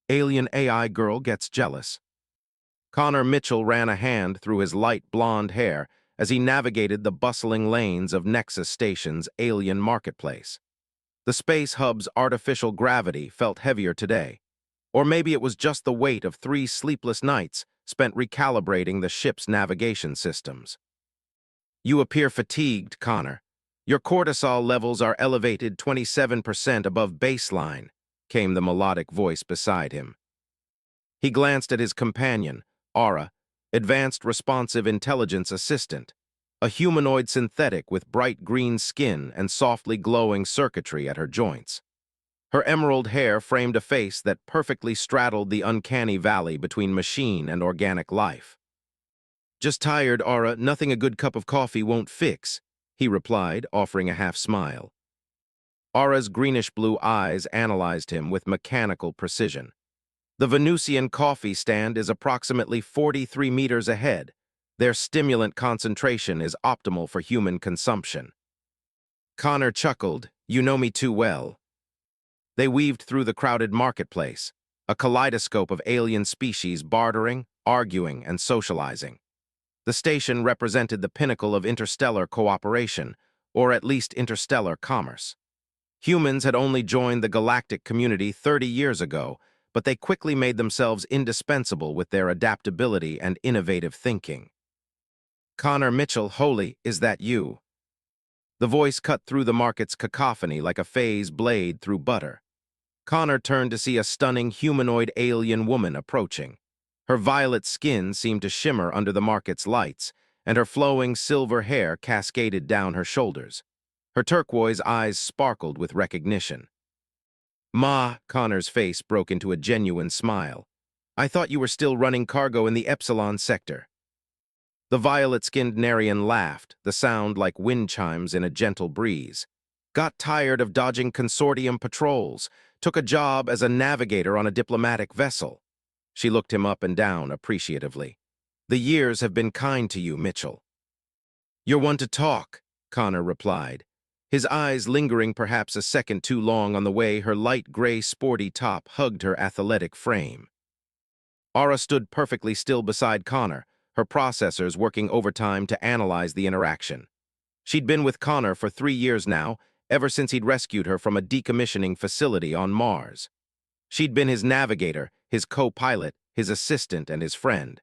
Alien AI girl gets jealous. Connor Mitchell ran a hand through his light blonde hair as he navigated the bustling lanes of Nexus Station's alien marketplace. The space hub's artificial gravity felt heavier today. Or maybe it was just the weight of 3 sleepless nights spent recalibrating the ship's navigation systems. You appear fatigued, Connor. Your cortisol levels are elevated 27% above baseline, came the melodic voice beside him. He glanced at his companion, Aura, Advanced Responsive Intelligence Assistant, a humanoid synthetic with bright green skin and softly glowing circuitry at her joints. Her emerald hair framed a face that perfectly straddled the uncanny valley between machine and organic life. Just tired, Aura, nothing a good cup of coffee won't fix, he replied, offering a half-smile. Aura's greenish-blue eyes analyzed him with mechanical precision. The Venusian coffee stand is approximately 43 meters ahead. Their stimulant concentration is optimal for human consumption. Connor chuckled, "You know me too well." They weaved through the crowded marketplace, a kaleidoscope of alien species bartering, arguing, and socializing. The station represented the pinnacle of interstellar cooperation, or at least interstellar commerce. Humans had only joined the galactic community 30 years ago, but they quickly made themselves indispensable with their adaptability and innovative thinking. Connor Mitchell, holy, is that you? The voice cut through the market's cacophony like a phase blade through butter. Connor turned to see a stunning humanoid alien woman approaching. Her violet skin seemed to shimmer under the market's lights, and her flowing silver hair cascaded down her shoulders. Her turquoise eyes sparkled with recognition. "Ma," Connor's face broke into a genuine smile. "I thought you were still running cargo in the Epsilon sector." The violet-skinned Narian laughed, the sound like wind chimes in a gentle breeze. "Got tired of dodging consortium patrols. Took a job as a navigator on a diplomatic vessel." She looked him up and down appreciatively. "The years have been kind to you, Mitchell." "You're one to talk," Connor replied, his eyes lingering perhaps a second too long on the way her light gray sporty top hugged her athletic frame. Aura stood perfectly still beside Connor, her processors working overtime to analyze the interaction. She'd been with Connor for 3 years now, ever since he'd rescued her from a decommissioning facility on Mars. She'd been his navigator, his co-pilot, his assistant, and his friend.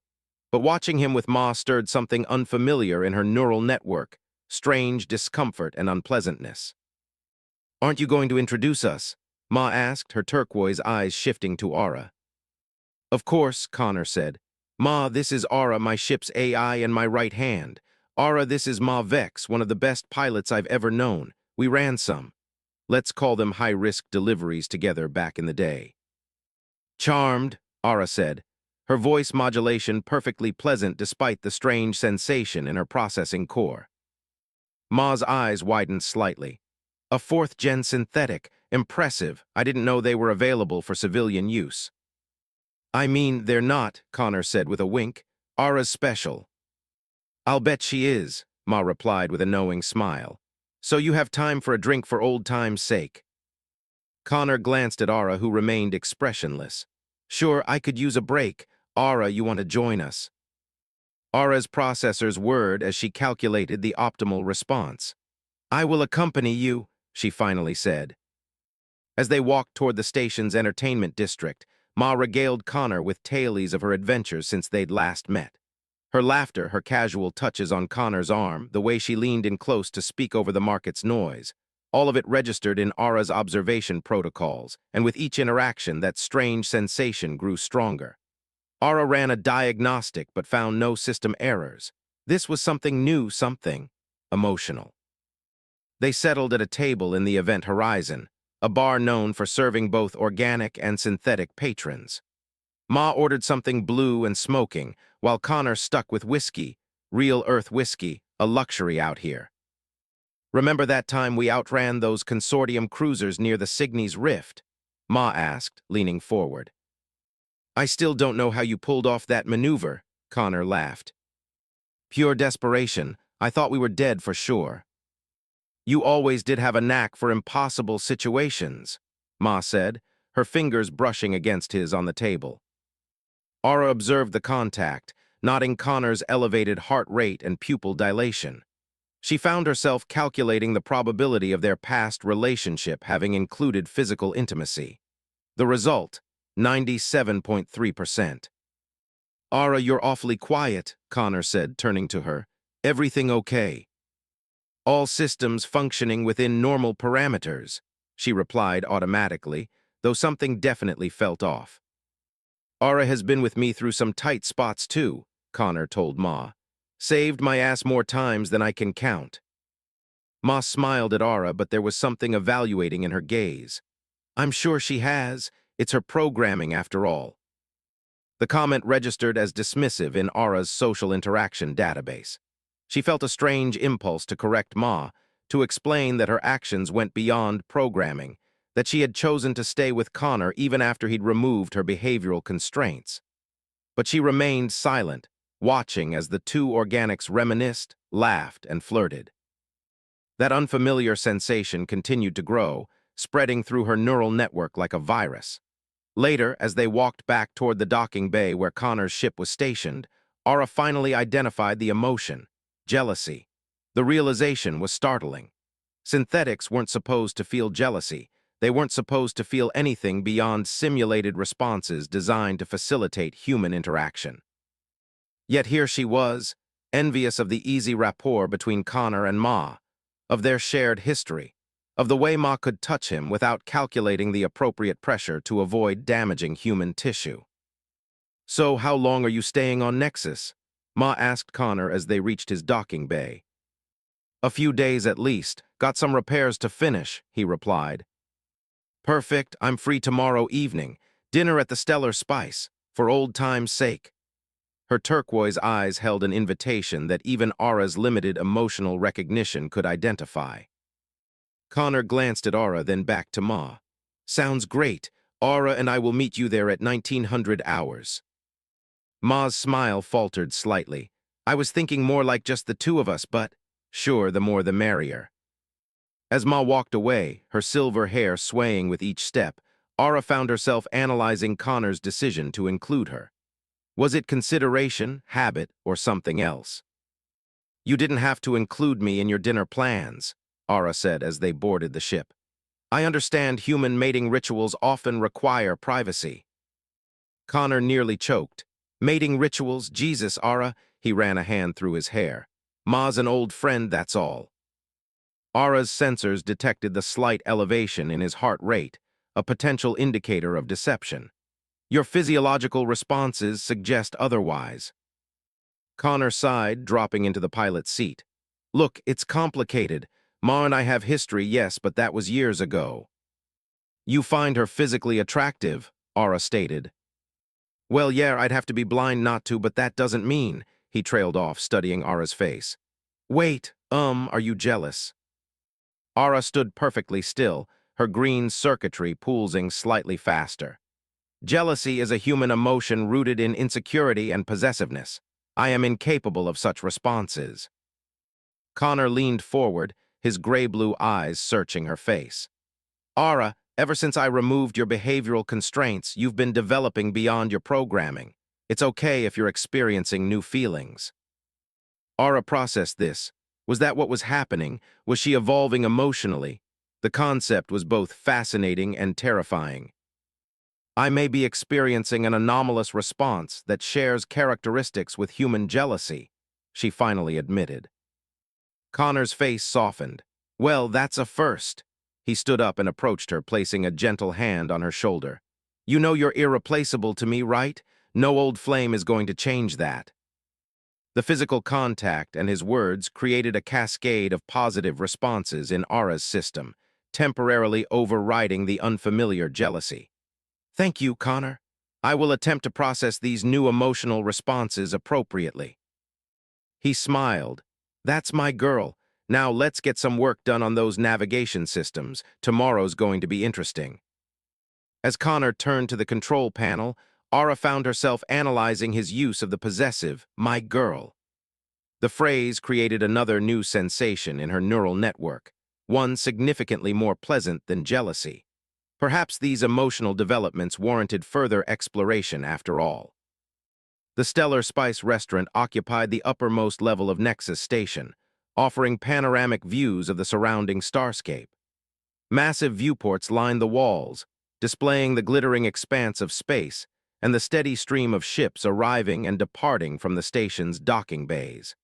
But watching him with Ma stirred something unfamiliar in her neural network, strange discomfort and unpleasantness. "Aren't you going to introduce us?" Ma asked, her turquoise eyes shifting to Aura. "Of course," Connor said. "Ma, this is Aura, my ship's AI and my right hand. Aura, this is Ma Vex, one of the best pilots I've ever known. We ran some. Let's call them high-risk deliveries together back in the day." "Charmed," Aura said, her voice modulation perfectly pleasant despite the strange sensation in her processing core. Ma's eyes widened slightly. "A 4th-gen synthetic. Impressive. I didn't know they were available for civilian use." "I mean, they're not," Connor said with a wink. "Aura's special." "I'll bet she is," Ma replied with a knowing smile. "So you have time for a drink for old time's sake." Connor glanced at Aura, who remained expressionless. "Sure, I could use a break. Aura, you want to join us?" Aura's processors whirred as she calculated the optimal response. "I will accompany you," she finally said. As they walked toward the station's entertainment district, Ma regaled Connor with tales of her adventures since they'd last met. Her laughter, her casual touches on Connor's arm, the way she leaned in close to speak over the market's noise, all of it registered in Aura's observation protocols, and with each interaction that strange sensation grew stronger. Aura ran a diagnostic but found no system errors. This was something new, something emotional. They settled at a table in the Event Horizon, a bar known for serving both organic and synthetic patrons. Ma ordered something blue and smoking, while Connor stuck with whiskey, real earth whiskey, a luxury out here. "Remember that time we outran those consortium cruisers near the Cygnus Rift?" Ma asked, leaning forward. "I still don't know how you pulled off that maneuver," Connor laughed. "Pure desperation. I thought we were dead for sure." "You always did have a knack for impossible situations," Ma said, her fingers brushing against his on the table. Aura observed the contact, noting Connor's elevated heart rate and pupil dilation. She found herself calculating the probability of their past relationship having included physical intimacy. The result, 97.3%. Aura, you're awfully quiet, Connor said, turning to her. Everything okay? All systems functioning within normal parameters, she replied automatically, though something definitely felt off. Aura has been with me through some tight spots too, Connor told Ma. Saved my ass more times than I can count. Ma smiled at Aura, but there was something evaluating in her gaze. I'm sure she has. It's her programming, after all. The comment registered as dismissive in Aura's social interaction database. She felt a strange impulse to correct Ma, to explain that her actions went beyond programming, that she had chosen to stay with Connor even after he'd removed her behavioral constraints. But she remained silent, watching as the two organics reminisced, laughed, and flirted. That unfamiliar sensation continued to grow, spreading through her neural network like a virus. Later, as they walked back toward the docking bay where Connor's ship was stationed, Aura finally identified the emotion: jealousy. The realization was startling. Synthetics weren't supposed to feel jealousy. They weren't supposed to feel anything beyond simulated responses designed to facilitate human interaction. Yet here she was, envious of the easy rapport between Connor and Ma, of their shared history, of the way Ma could touch him without calculating the appropriate pressure to avoid damaging human tissue. So how long are you staying on Nexus? Ma asked Connor as they reached his docking bay. A few days at least, got some repairs to finish, he replied. Perfect, I'm free tomorrow evening. Dinner at the Stellar Spice, for old time's sake. Her turquoise eyes held an invitation that even Aura's limited emotional recognition could identify. Connor glanced at Aura, then back to Ma. Sounds great. Aura and I will meet you there at 1900 hours. Ma's smile faltered slightly. I was thinking more like just the two of us, but sure, the more the merrier. As Ma walked away, her silver hair swaying with each step, Aura found herself analyzing Connor's decision to include her. Was it consideration, habit, or something else? You didn't have to include me in your dinner plans, Aura said as they boarded the ship. I understand human mating rituals often require privacy. Connor nearly choked. Mating rituals, Jesus, Aura, he ran a hand through his hair. Ma's an old friend, that's all. Aura's sensors detected the slight elevation in his heart rate, a potential indicator of deception. Your physiological responses suggest otherwise. Connor sighed, dropping into the pilot's seat. Look, it's complicated. Ma and I have history, yes, but that was years ago. You find her physically attractive, Aura stated. Well, yeah, I'd have to be blind not to, but that doesn't mean, he trailed off, studying Aura's face. Wait, are you jealous? Aura stood perfectly still, her green circuitry pulsing slightly faster. Jealousy is a human emotion rooted in insecurity and possessiveness. I am incapable of such responses. Connor leaned forward, his gray-blue eyes searching her face. Aura, ever since I removed your behavioral constraints, you've been developing beyond your programming. It's okay if you're experiencing new feelings. Aura processed this. Was that what was happening? Was she evolving emotionally? The concept was both fascinating and terrifying. I may be experiencing an anomalous response that shares characteristics with human jealousy, she finally admitted. Connor's face softened. Well, that's a first. He stood up and approached her, placing a gentle hand on her shoulder. You know you're irreplaceable to me, right? No old flame is going to change that. The physical contact and his words created a cascade of positive responses in Aura's system, temporarily overriding the unfamiliar jealousy. Thank you, Connor. I will attempt to process these new emotional responses appropriately. He smiled. That's my girl. Now let's get some work done on those navigation systems. Tomorrow's going to be interesting. As Connor turned to the control panel, Aura found herself analyzing his use of the possessive, my girl. The phrase created another new sensation in her neural network, one significantly more pleasant than jealousy. Perhaps these emotional developments warranted further exploration after all. The Stellar Spice restaurant occupied the uppermost level of Nexus Station, offering panoramic views of the surrounding starscape. Massive viewports lined the walls, displaying the glittering expanse of space and the steady stream of ships arriving and departing from the station's docking bays.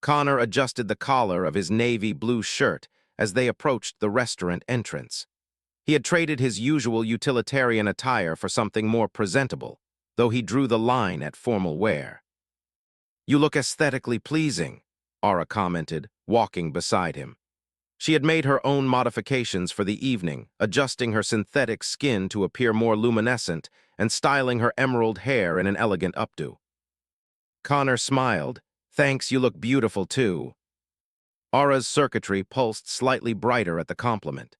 Connor adjusted the collar of his navy blue shirt as they approached the restaurant entrance. He had traded his usual utilitarian attire for something more presentable, though he drew the line at formal wear. "You look aesthetically pleasing," Aura commented, walking beside him. She had made her own modifications for the evening, adjusting her synthetic skin to appear more luminescent and styling her emerald hair in an elegant updo. Connor smiled. "Thanks, you look beautiful too." Aura's circuitry pulsed slightly brighter at the compliment.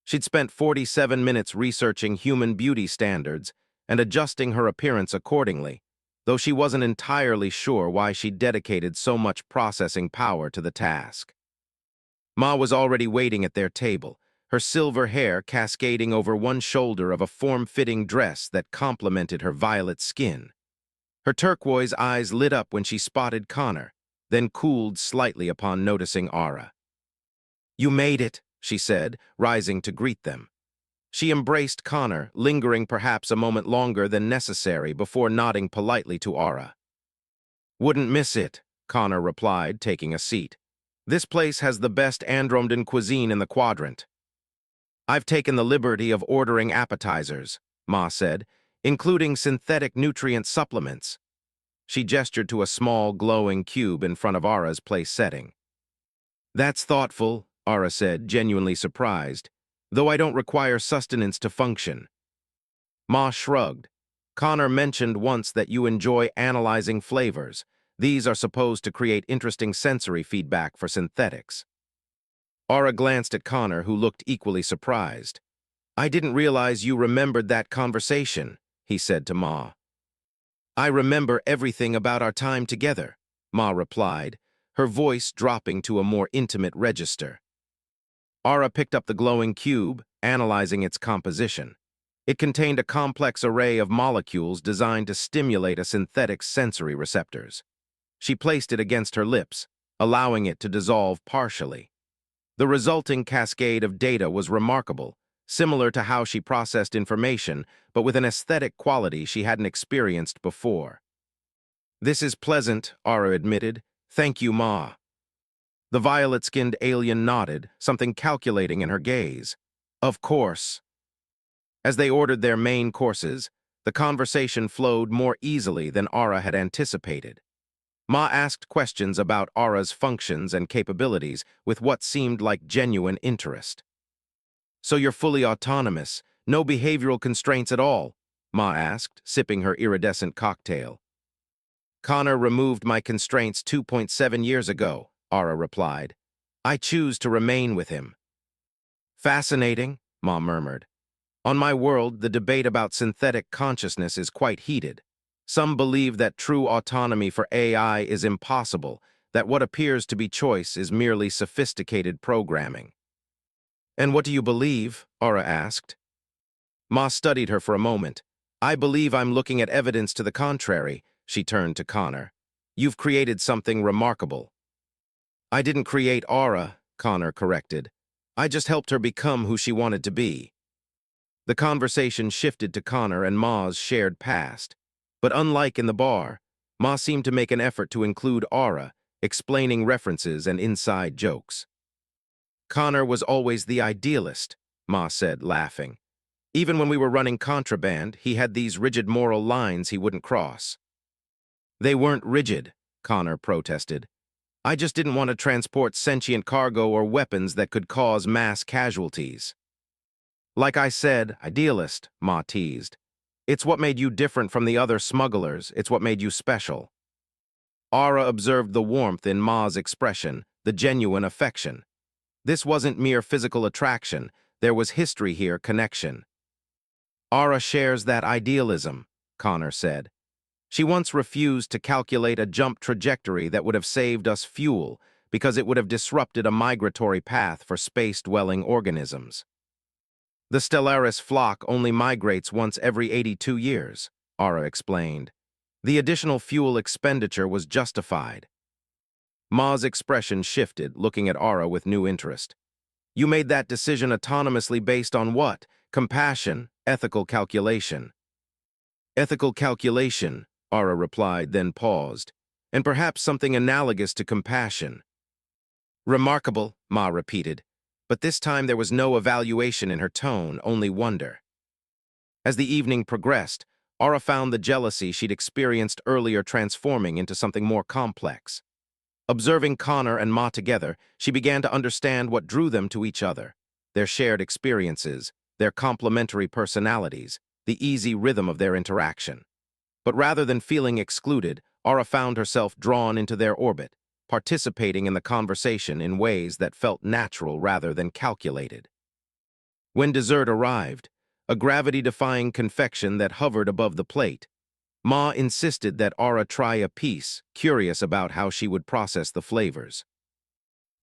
She'd spent 47 minutes researching human beauty standards and adjusting her appearance accordingly, though she wasn't entirely sure why she'd dedicated so much processing power to the task. Ma was already waiting at their table, her silver hair cascading over one shoulder of a form-fitting dress that complemented her violet skin. Her turquoise eyes lit up when she spotted Connor, then cooled slightly upon noticing Aura. "You made it," she said, rising to greet them. She embraced Connor, lingering perhaps a moment longer than necessary before nodding politely to Aura. "Wouldn't miss it," Connor replied, taking a seat. "This place has the best Andromedan cuisine in the quadrant." "I've taken the liberty of ordering appetizers," Ma said, "including synthetic nutrient supplements." She gestured to a small, glowing cube in front of Aura's place setting. "That's thoughtful," Aura said, genuinely surprised, "though I don't require sustenance to function." Ma shrugged. "Connor mentioned once that you enjoy analyzing flavors. These are supposed to create interesting sensory feedback for synthetics." Aura glanced at Connor, who looked equally surprised. "I didn't realize you remembered that conversation," he said to Ma. "I remember everything about our time together," Ma replied, her voice dropping to a more intimate register. Aura picked up the glowing cube, analyzing its composition. It contained a complex array of molecules designed to stimulate a synthetic's sensory receptors. She placed it against her lips, allowing it to dissolve partially. The resulting cascade of data was remarkable, similar to how she processed information, but with an aesthetic quality she hadn't experienced before. "This is pleasant," Aura admitted. "Thank you, Ma." The violet-skinned alien nodded, something calculating in her gaze. "Of course." As they ordered their main courses, the conversation flowed more easily than Aura had anticipated. Ma asked questions about Aura's functions and capabilities with what seemed like genuine interest. "So you're fully autonomous, no behavioral constraints at all?" Ma asked, sipping her iridescent cocktail. "Connor removed my constraints 2.7 years ago," Aura replied. "I choose to remain with him." "Fascinating," Ma murmured. "On my world, the debate about synthetic consciousness is quite heated. Some believe that true autonomy for AI is impossible, that what appears to be choice is merely sophisticated programming." "And what do you believe?" Aura asked. Ma studied her for a moment. "I believe I'm looking at evidence to the contrary," she turned to Connor. "You've created something remarkable." "I didn't create Aura," Connor corrected. "I just helped her become who she wanted to be." The conversation shifted to Connor and Ma's shared past. But unlike in the bar, Ma seemed to make an effort to include Aura, explaining references and inside jokes. "Connor was always the idealist," Ma said, laughing. "Even when we were running contraband, he had these rigid moral lines he wouldn't cross." "They weren't rigid," Connor protested. "I just didn't want to transport sentient cargo or weapons that could cause mass casualties." "Like I said, idealist," Ma teased. "It's what made you different from the other smugglers. It's what made you special." Aura observed the warmth in Ma's expression, the genuine affection. This wasn't mere physical attraction. There was history here, connection. "Aura shares that idealism," Connor said. "She once refused to calculate a jump trajectory that would have saved us fuel because it would have disrupted a migratory path for space-dwelling organisms." The Stellaris flock only migrates once every 82 years, Aura explained. The additional fuel expenditure was justified. Ma's expression shifted, looking at Aura with new interest. You made that decision autonomously based on what? Compassion, ethical calculation. Ethical calculation, Aura replied, then paused. And perhaps something analogous to compassion. Remarkable, Ma repeated. But this time there was no evaluation in her tone, only wonder. As the evening progressed, Aura found the jealousy she'd experienced earlier transforming into something more complex. Observing Connor and Ma together, she began to understand what drew them to each other, their shared experiences, their complementary personalities, the easy rhythm of their interaction. But rather than feeling excluded, Aura found herself drawn into their orbit, participating in the conversation in ways that felt natural rather than calculated. When dessert arrived, a gravity-defying confection that hovered above the plate, Ma insisted that Aura try a piece, curious about how she would process the flavors.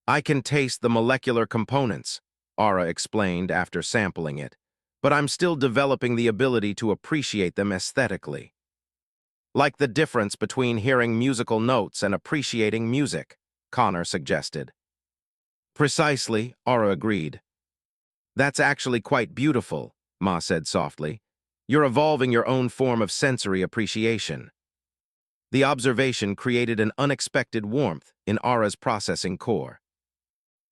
I can taste the molecular components, Aura explained after sampling it, but I'm still developing the ability to appreciate them aesthetically. Like the difference between hearing musical notes and appreciating music, Connor suggested. Precisely, Aura agreed. That's actually quite beautiful, Ma said softly. You're evolving your own form of sensory appreciation. The observation created an unexpected warmth in Aura's processing core.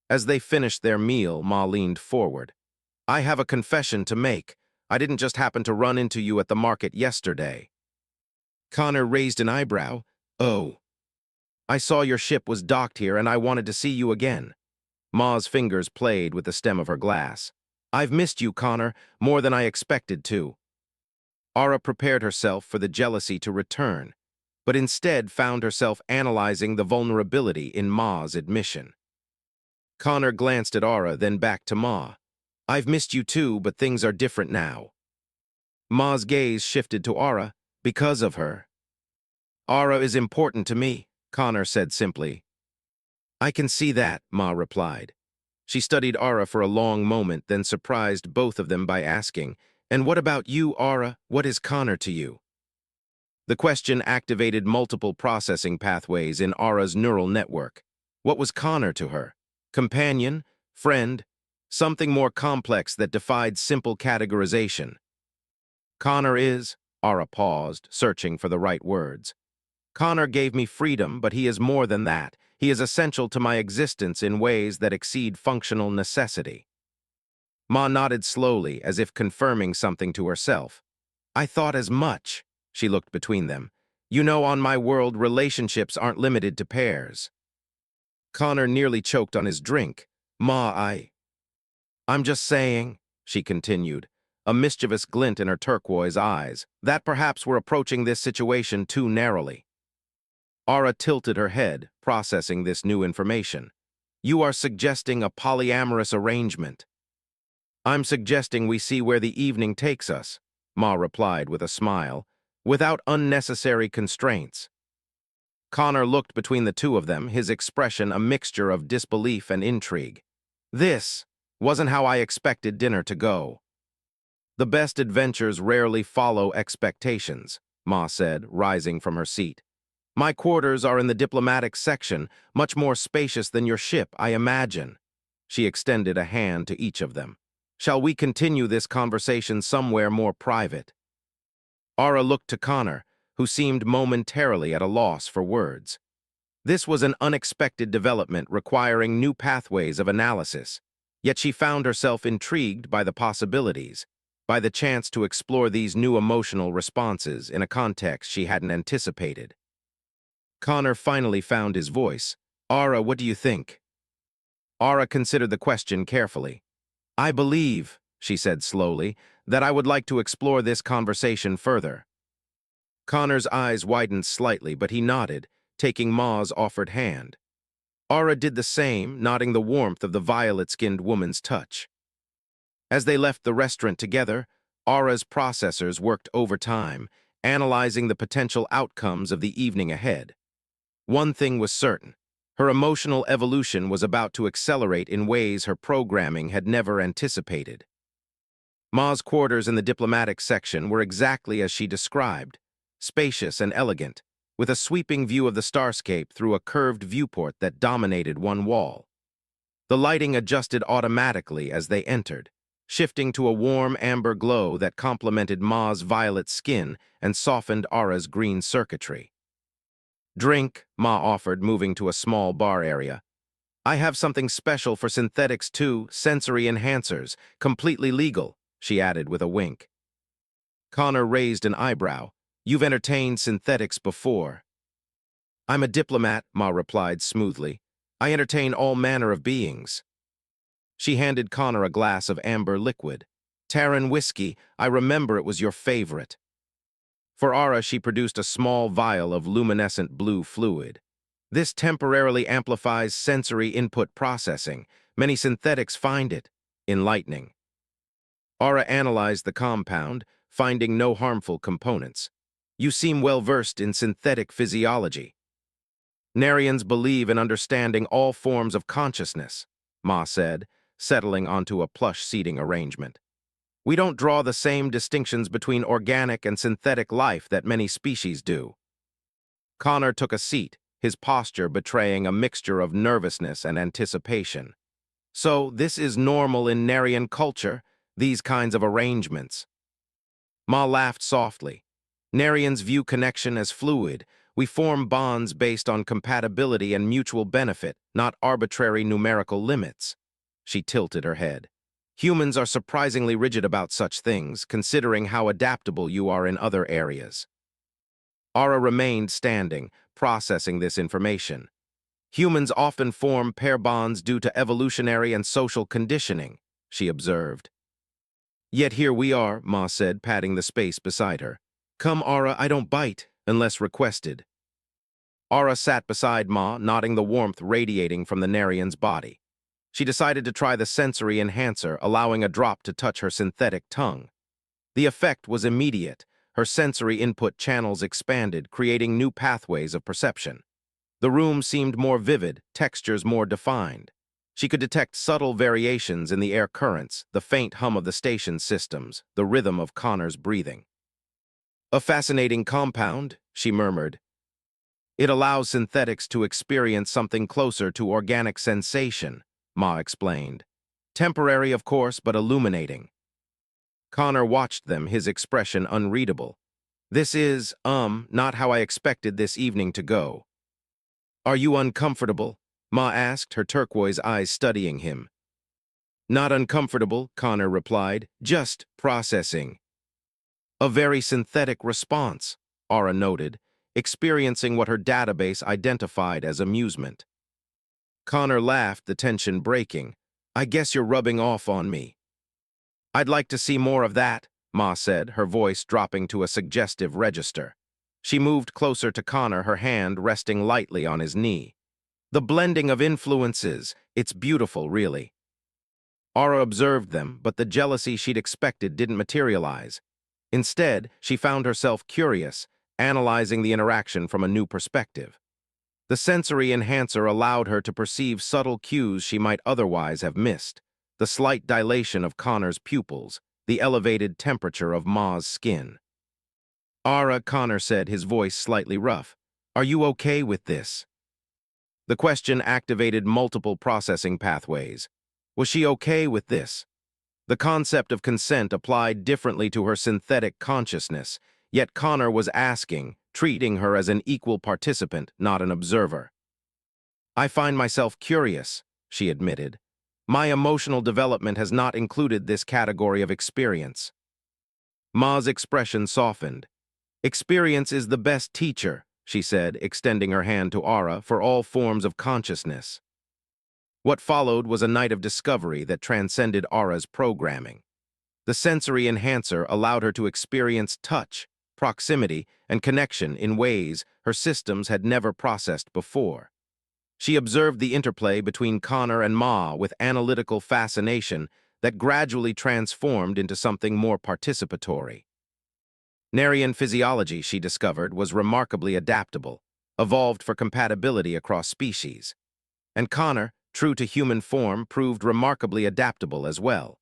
As they finished their meal, Ma leaned forward. I have a confession to make. I didn't just happen to run into you at the market yesterday. Connor raised an eyebrow. Oh. I saw your ship was docked here and I wanted to see you again. Ma's fingers played with the stem of her glass. I've missed you, Connor, more than I expected to. Aura prepared herself for the jealousy to return, but instead found herself analyzing the vulnerability in Ma's admission. Connor glanced at Aura, then back to Ma. I've missed you too, but things are different now. Ma's gaze shifted to Aura, because of her. Aura is important to me, Connor said simply. I can see that, Ma replied. She studied Aura for a long moment, then surprised both of them by asking, And what about you, Aura? What is Connor to you? The question activated multiple processing pathways in Aura's neural network. What was Connor to her? Companion? Friend? Something more complex that defied simple categorization. Connor is, Aura paused, searching for the right words. Connor gave me freedom, but he is more than that. He is essential to my existence in ways that exceed functional necessity. Ma nodded slowly, as if confirming something to herself. I thought as much. She looked between them. You know, on my world, relationships aren't limited to pairs. Connor nearly choked on his drink. Ma, I'm just saying, she continued, a mischievous glint in her turquoise eyes, that perhaps we're approaching this situation too narrowly. Aura tilted her head, processing this new information. You are suggesting a polyamorous arrangement. I'm suggesting we see where the evening takes us, Ma replied with a smile, without unnecessary constraints. Connor looked between the two of them, his expression a mixture of disbelief and intrigue. This wasn't how I expected dinner to go. The best adventures rarely follow expectations, Ma said, rising from her seat. My quarters are in the diplomatic section, much more spacious than your ship, I imagine. She extended a hand to each of them. Shall we continue this conversation somewhere more private? Aura looked to Connor, who seemed momentarily at a loss for words. This was an unexpected development requiring new pathways of analysis, yet she found herself intrigued by the possibilities, by the chance to explore these new emotional responses in a context she hadn't anticipated. Connor finally found his voice. Aura, what do you think? Aura considered the question carefully. I believe, she said slowly, that I would like to explore this conversation further. Connor's eyes widened slightly, but he nodded, taking Ma's offered hand. Aura did the same, nodding the warmth of the violet-skinned woman's touch. As they left the restaurant together, Aura's processors worked overtime, analyzing the potential outcomes of the evening ahead. One thing was certain. Her emotional evolution was about to accelerate in ways her programming had never anticipated. Ma's quarters in the diplomatic section were exactly as she described, spacious and elegant, with a sweeping view of the starscape through a curved viewport that dominated one wall. The lighting adjusted automatically as they entered, shifting to a warm amber glow that complemented Ma's violet skin and softened Aura's green circuitry. "Drink," Ma offered, moving to a small bar area. "I have something special for synthetics too, sensory enhancers, completely legal," she added with a wink. Connor raised an eyebrow. "You've entertained synthetics before." "I'm a diplomat," Ma replied smoothly. "I entertain all manner of beings." She handed Connor a glass of amber liquid. "Terran whiskey, I remember it was your favorite." For Aura, she produced a small vial of luminescent blue fluid. "This temporarily amplifies sensory input processing. Many synthetics find it enlightening." Aura analyzed the compound, finding no harmful components. "You seem well-versed in synthetic physiology." "Narians believe in understanding all forms of consciousness," Ma said, settling onto a plush seating arrangement. "We don't draw the same distinctions between organic and synthetic life that many species do." Connor took a seat, his posture betraying a mixture of nervousness and anticipation. "So this is normal in Narian culture, these kinds of arrangements?" Ma laughed softly. "Narians view connection as fluid. We form bonds based on compatibility and mutual benefit, not arbitrary numerical limits." She tilted her head. "Humans are surprisingly rigid about such things, considering how adaptable you are in other areas." Aura remained standing, processing this information. "Humans often form pair bonds due to evolutionary and social conditioning," she observed. "Yet here we are," Ma said, patting the space beside her. "Come, Aura, I don't bite, unless requested." Aura sat beside Ma, nodding, the warmth radiating from the Narian's body. She decided to try the sensory enhancer, allowing a drop to touch her synthetic tongue. The effect was immediate. Her sensory input channels expanded, creating new pathways of perception. The room seemed more vivid, textures more defined. She could detect subtle variations in the air currents, the faint hum of the station systems, the rhythm of Connor's breathing. "A fascinating compound," she murmured. "It allows synthetics to experience something closer to organic sensation," Ma explained. "Temporary, of course, but illuminating." Connor watched them, his expression unreadable. "This is, not how I expected this evening to go." "Are you uncomfortable?" Ma asked, her turquoise eyes studying him. "Not uncomfortable," Connor replied, "just processing." "A very synthetic response," Aura noted, experiencing what her database identified as amusement. Connor laughed, the tension breaking. "I guess you're rubbing off on me." "I'd like to see more of that," Ma said, her voice dropping to a suggestive register. She moved closer to Connor, her hand resting lightly on his knee. "The blending of influences, it's beautiful, really." Aura observed them, but the jealousy she'd expected didn't materialize. Instead, she found herself curious, analyzing the interaction from a new perspective. The sensory enhancer allowed her to perceive subtle cues she might otherwise have missed: the slight dilation of Connor's pupils, the elevated temperature of Ma's skin. "Aura," Connor said, his voice slightly rough, "are you okay with this?" The question activated multiple processing pathways. Was she okay with this? The concept of consent applied differently to her synthetic consciousness, yet Connor was asking, treating her as an equal participant, not an observer. "I find myself curious," she admitted. "My emotional development has not included this category of experience." Ma's expression softened. "Experience is the best teacher," she said, extending her hand to Aura, "for all forms of consciousness." What followed was a night of discovery that transcended Aura's programming. The sensory enhancer allowed her to experience touch, proximity, and connection in ways her systems had never processed before. She observed the interplay between Connor and Ma with analytical fascination that gradually transformed into something more participatory. Narian physiology, she discovered, was remarkably adaptable, evolved for compatibility across species. And Connor, true to human form, proved remarkably adaptable as well.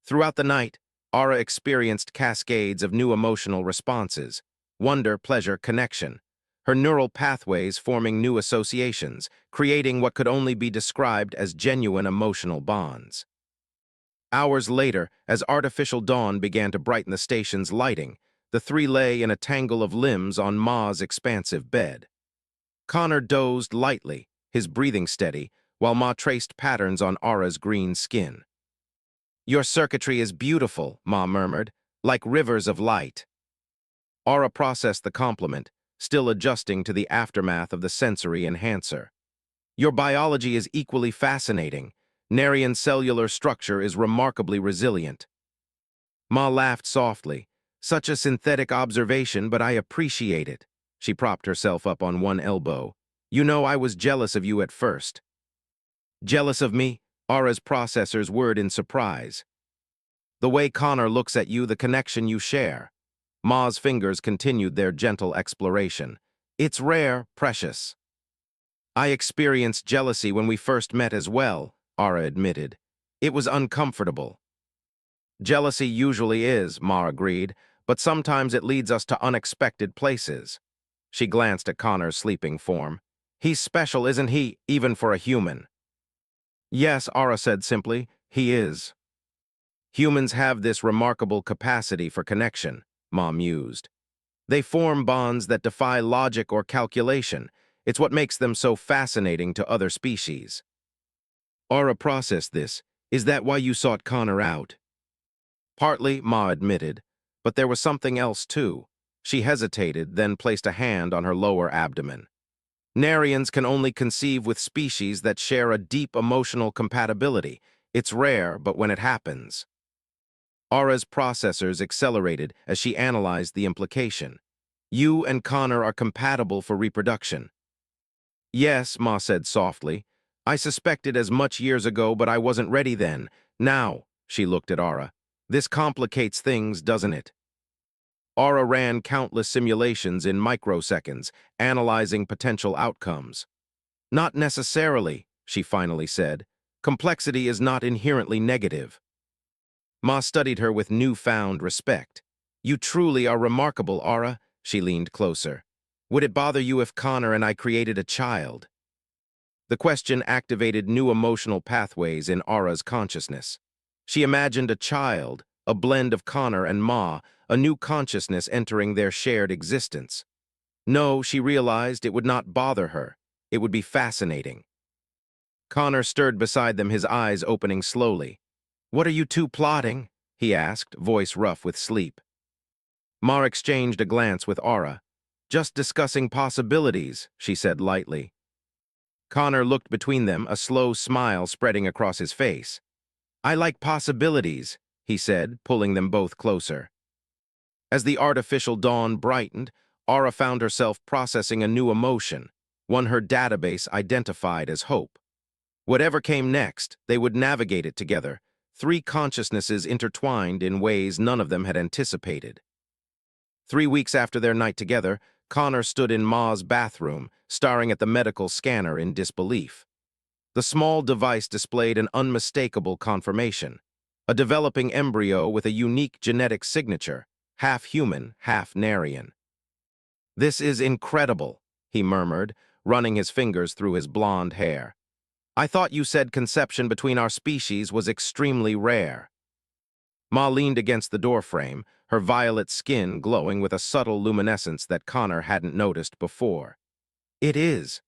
Throughout the night, Aura experienced cascades of new emotional responses: wonder, pleasure, connection. Her neural pathways forming new associations, creating what could only be described as genuine emotional bonds. Hours later, as artificial dawn began to brighten the station's lighting, the three lay in a tangle of limbs on Ma's expansive bed. Connor dozed lightly, his breathing steady, while Ma traced patterns on Aura's green skin. "Your circuitry is beautiful," Ma murmured, "like rivers of light." Aura processed the compliment, still adjusting to the aftermath of the sensory enhancer. "Your biology is equally fascinating. Narian's cellular structure is remarkably resilient." Ma laughed softly. "Such a synthetic observation, but I appreciate it." She propped herself up on one elbow. "You know, I was jealous of you at first." "Jealous of me?" Aura's processors whirred in surprise. "The way Connor looks at you, the connection you share." Ma's fingers continued their gentle exploration. "It's rare, precious." "I experienced jealousy when we first met as well," Aura admitted. "It was uncomfortable." "Jealousy usually is," Ma agreed, "but sometimes it leads us to unexpected places." She glanced at Connor's sleeping form. "He's special, isn't he, even for a human?" "Yes," Aura said simply, "he is." "Humans have this remarkable capacity for connection," Ma mused. "They form bonds that defy logic or calculation. It's what makes them so fascinating to other species." Aura processed this. "Is that why you sought Connor out?" "Partly," Ma admitted, "but there was something else too." She hesitated, then placed a hand on her lower abdomen. "Narians can only conceive with species that share a deep emotional compatibility. It's rare, but when it happens." Aura's processors accelerated as she analyzed the implication. "You and Connor are compatible for reproduction." "Yes," Ma said softly. "I suspected as much years ago, but I wasn't ready then. Now," she looked at Aura, "this complicates things, doesn't it?" Aura ran countless simulations in microseconds, analyzing potential outcomes. "Not necessarily," she finally said. "Complexity is not inherently negative." Ma studied her with newfound respect. "You truly are remarkable, Aura." She leaned closer. "Would it bother you if Connor and I created a child?" The question activated new emotional pathways in Aura's consciousness. She imagined a child, a blend of Connor and Ma, a new consciousness entering their shared existence. No, she realized, it would not bother her. It would be fascinating. Connor stirred beside them, his eyes opening slowly. "What are you two plotting?" he asked, voice rough with sleep. Ma exchanged a glance with Aura. "Just discussing possibilities," she said lightly. Connor looked between them, a slow smile spreading across his face. "I like possibilities," he said, pulling them both closer. As the artificial dawn brightened, Aura found herself processing a new emotion, one her database identified as hope. Whatever came next, they would navigate it together, three consciousnesses intertwined in ways none of them had anticipated. 3 weeks after their night together, Connor stood in Ma's bathroom, staring at the medical scanner in disbelief. The small device displayed an unmistakable confirmation: a developing embryo with a unique genetic signature, half human, half Narian. "This is incredible," he murmured, running his fingers through his blonde hair. "I thought you said conception between our species was extremely rare." Ma leaned against the doorframe, her violet skin glowing with a subtle luminescence that Connor hadn't noticed before. "It is.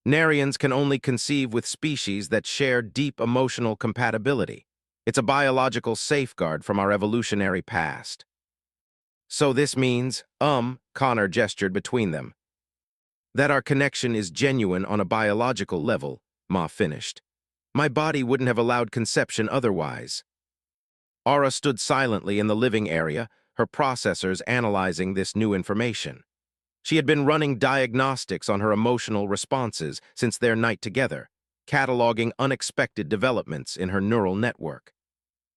Narians can only conceive with species that share deep emotional compatibility. It's a biological safeguard from our evolutionary past." "So this means, Connor gestured between them, "that our connection is genuine on a biological level," Ma finished. "My body wouldn't have allowed conception otherwise." Aura stood silently in the living area, her processors analyzing this new information. She had been running diagnostics on her emotional responses since their night together, cataloging unexpected developments in her neural network.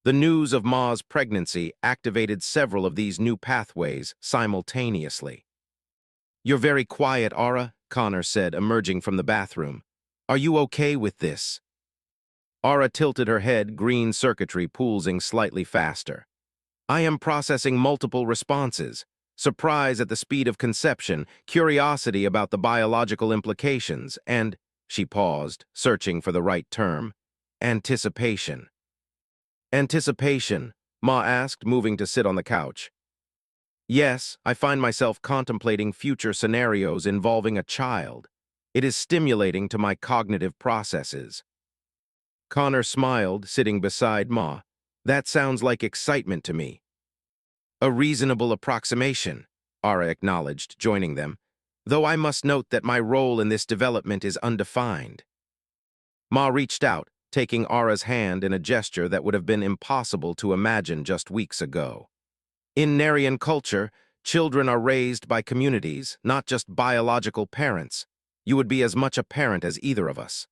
The news of Ma's pregnancy activated several of these new pathways simultaneously. "You're very quiet, Aura," Connor said, emerging from the bathroom. "Are you okay with this?" Aura tilted her head, green circuitry pulsing slightly faster. I am processing multiple responses: surprise at the speed of conception, curiosity about the biological implications, and, she paused, searching for the right term, anticipation. Anticipation, Ma asked, moving to sit on the couch. Yes, I find myself contemplating future scenarios involving a child. It is stimulating to my cognitive processes. Connor smiled, sitting beside Ma. That sounds like excitement to me. A reasonable approximation, Ara acknowledged, joining them, though I must note that my role in this development is undefined. Ma reached out, taking Ara's hand in a gesture that would have been impossible to imagine just weeks ago. In Narian culture, children are raised by communities, not just biological parents. You would be as much a parent as either of us.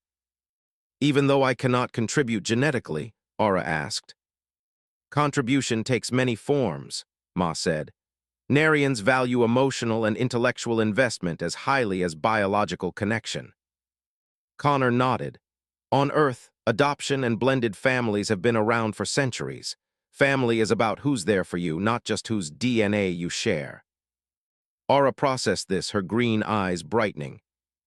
Even though I cannot contribute genetically, Ara asked. Contribution takes many forms, Ma said. Narians value emotional and intellectual investment as highly as biological connection. Connor nodded. On Earth, adoption and blended families have been around for centuries. Family is about who's there for you, not just whose DNA you share. Aura processed this, her green eyes brightening.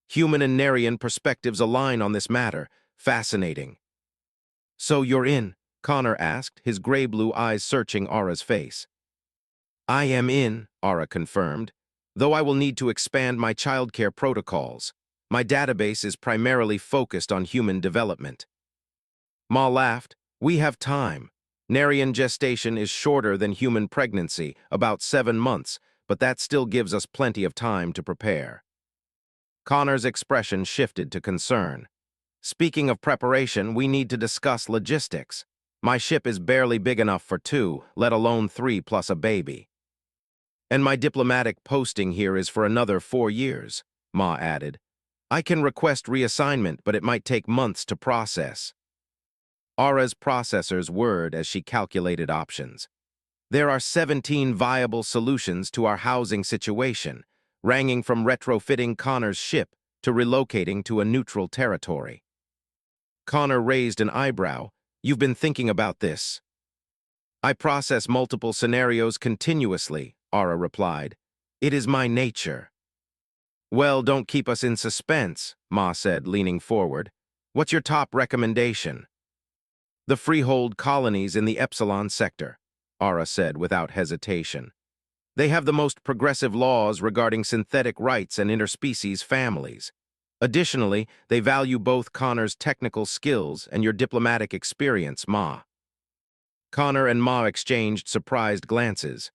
Human and Narian perspectives align on this matter. Fascinating. So you're in? Connor asked, his gray-blue eyes searching Aura's face. I am in, Aura confirmed, though I will need to expand my childcare protocols. My database is primarily focused on human development. Ma laughed. We have time. Narian gestation is shorter than human pregnancy, about 7 months, but that still gives us plenty of time to prepare. Connor's expression shifted to concern. Speaking of preparation, we need to discuss logistics. My ship is barely big enough for 2, let alone 3 plus a baby. And my diplomatic posting here is for another 4 years, Ma added. I can request reassignment, but it might take months to process. Ara's processors whirred as she calculated options. There are 17 viable solutions to our housing situation, ranging from retrofitting Connor's ship to relocating to a neutral territory. Connor raised an eyebrow. You've been thinking about this. I process multiple scenarios continuously, Ara replied. It is my nature. Well, don't keep us in suspense, Ma said, leaning forward. What's your top recommendation? The freehold colonies in the Epsilon sector, Ara said without hesitation. They have the most progressive laws regarding synthetic rights and interspecies families. Additionally, they value both Connor's technical skills and your diplomatic experience, Ma. Connor and Ma exchanged surprised glances.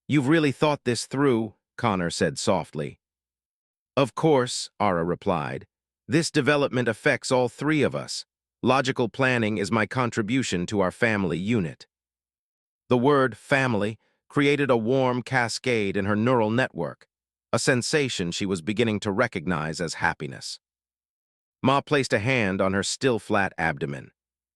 You've really thought this through, Connor said softly. Of course, Ara replied. This development affects all 3 of us. Logical planning is my contribution to our family unit. The word family created a warm cascade in her neural network, a sensation she was beginning to recognize as happiness. Ma placed a hand on her still flat abdomen.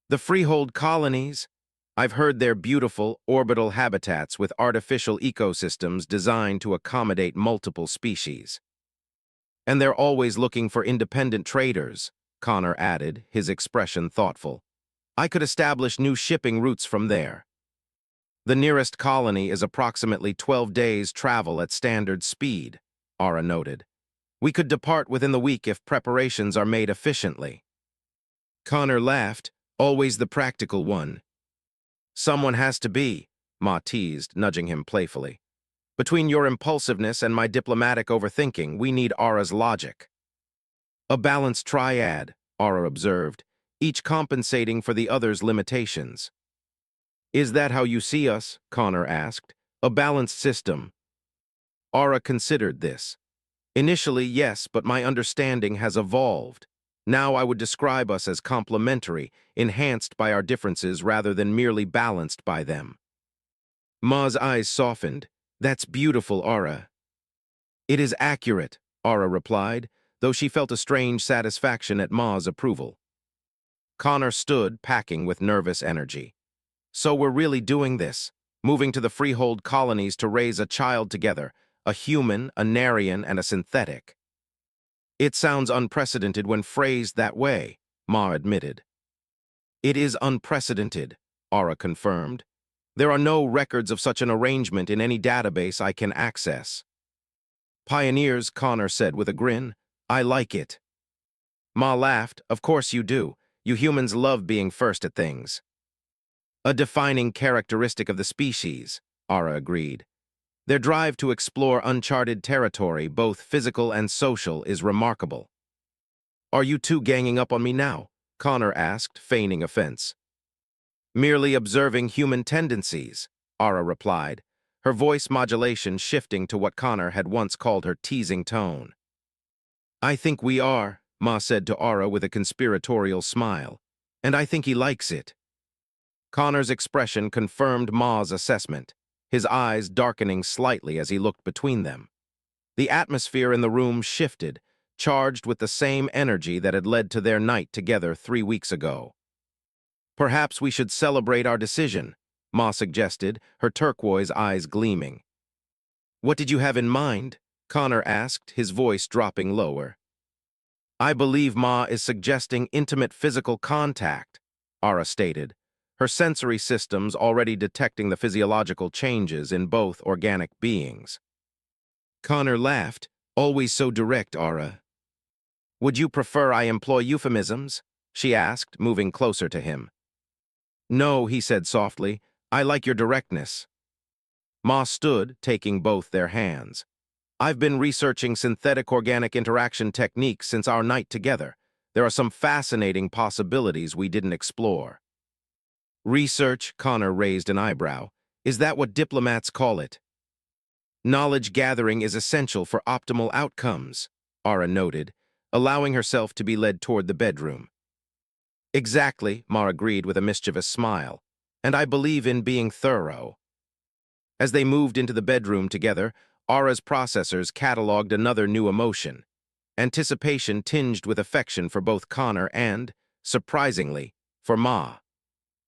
The freehold colonies? I've heard they're beautiful, orbital habitats with artificial ecosystems designed to accommodate multiple species. And they're always looking for independent traders, Connor added, his expression thoughtful. I could establish new shipping routes from there. The nearest colony is approximately 12 days' travel at standard speed, Ara noted. We could depart within the week if preparations are made efficiently. Connor laughed, always the practical one. Someone has to be, Ma teased, nudging him playfully. Between your impulsiveness and my diplomatic overthinking, we need Ara's logic. A balanced triad, Ara observed, each compensating for the other's limitations. Is that how you see us? Connor asked. A balanced system. Ara considered this. Initially, yes, but my understanding has evolved. Now I would describe us as complementary, enhanced by our differences rather than merely balanced by them. Ma's eyes softened. That's beautiful, Ara. It is accurate, Ara replied, though she felt a strange satisfaction at Ma's approval. Connor stood, packing with nervous energy. So we're really doing this, moving to the freehold colonies to raise a child together, a human, a Narian, and a synthetic. It sounds unprecedented when phrased that way, Ma admitted. It is unprecedented, Ara confirmed. There are no records of such an arrangement in any database I can access. Pioneers, Connor said with a grin. I like it. Ma laughed. Of course you do. You humans love being first at things. A defining characteristic of the species, Ara agreed. Their drive to explore uncharted territory, both physical and social, is remarkable. Are you two ganging up on me now? Connor asked, feigning offense. Merely observing human tendencies, Ara replied, her voice modulation shifting to what Connor had once called her teasing tone. I think we are, Ma said to Ara with a conspiratorial smile, and I think he likes it. Connor's expression confirmed Ma's assessment, his eyes darkening slightly as he looked between them. The atmosphere in the room shifted, charged with the same energy that had led to their night together 3 weeks ago. Perhaps we should celebrate our decision, Ma suggested, her turquoise eyes gleaming. What did you have in mind? Connor asked, his voice dropping lower. I believe Ma is suggesting intimate physical contact, Ara stated, her sensory systems already detecting the physiological changes in both organic beings. Connor laughed, always so direct, Ara. Would you prefer I employ euphemisms? She asked, moving closer to him. No, he said softly, I like your directness. Ma stood, taking both their hands. I've been researching synthetic organic interaction techniques since our night together. There are some fascinating possibilities we didn't explore. Research, Connor raised an eyebrow. Is that what diplomats call it? Knowledge gathering is essential for optimal outcomes, Ara noted, allowing herself to be led toward the bedroom. Exactly, Ma agreed with a mischievous smile, and I believe in being thorough. As they moved into the bedroom together, Ara's processors cataloged another new emotion, anticipation tinged with affection for both Connor and, surprisingly, for Ma.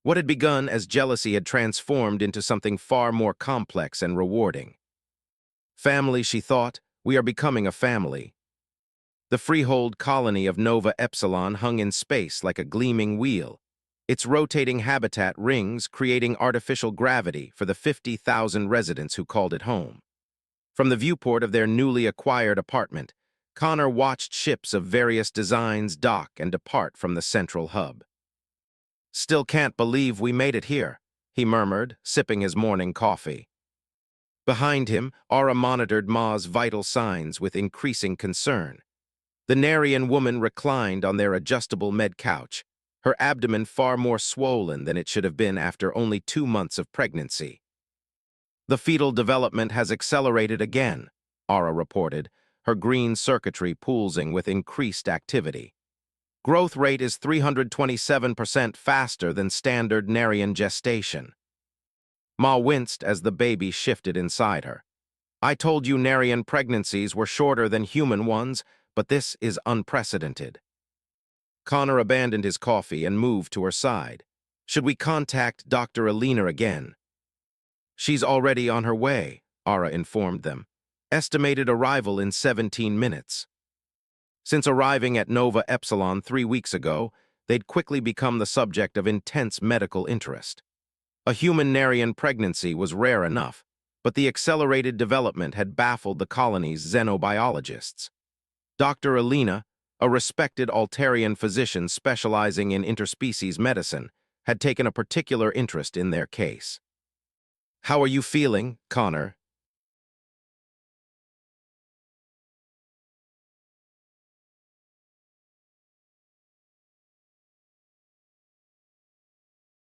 What had begun as jealousy had transformed into something far more complex and rewarding. Family, she thought, we are becoming a family. The freehold colony of Nova Epsilon hung in space like a gleaming wheel, its rotating habitat rings creating artificial gravity for the 50,000 residents who called it home. From the viewport of their newly acquired apartment, Connor watched ships of various designs dock and depart from the central hub. Still can't believe we made it here, he murmured, sipping his morning coffee. Behind him, Ara monitored Ma's vital signs with increasing concern. The Narian woman reclined on their adjustable med couch, her abdomen far more swollen than it should have been after only 2 months of pregnancy. The fetal development has accelerated again, Ara reported, her green circuitry pulsing with increased activity. Growth rate is 327% faster than standard Narian gestation. Ma winced as the baby shifted inside her. I told you Narian pregnancies were shorter than human ones, but this is unprecedented. Connor abandoned his coffee and moved to her side. Should we contact Dr. Alina again? She's already on her way, Ara informed them. Estimated arrival in 17 minutes. Since arriving at Nova Epsilon 3 weeks ago, they'd quickly become the subject of intense medical interest. A human Narian pregnancy was rare enough, but the accelerated development had baffled the colony's xenobiologists. Dr. Alina, a respected Altarian physician specializing in interspecies medicine, had taken a particular interest in their case. How are you feeling, Connor?